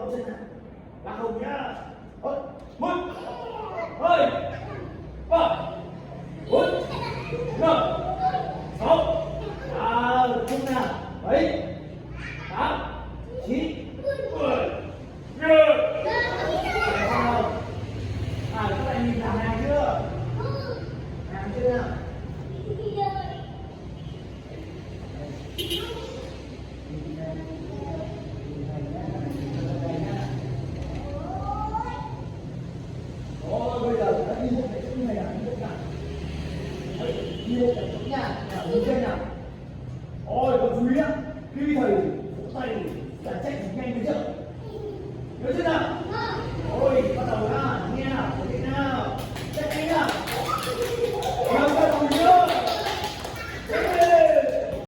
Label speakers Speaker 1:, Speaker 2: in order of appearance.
Speaker 1: không chân nào. Là không nhá. Ôi, một, hai, ba, bốn, năm, sáu, không nào, bảy, tám, chín, 10, 11. Các bạn nhìn thằng này chưa? Làm chưa nào? Ôi, bây giờ đã đi bộ cái chỗ này là đi bộ nào? Đi bộ cái chỗ nhà, nào đi trên nào? Ôi, có chú ý á, khi thầy vỗ tay là chạy thật nhanh đấy chưa? Nhớ chưa nào?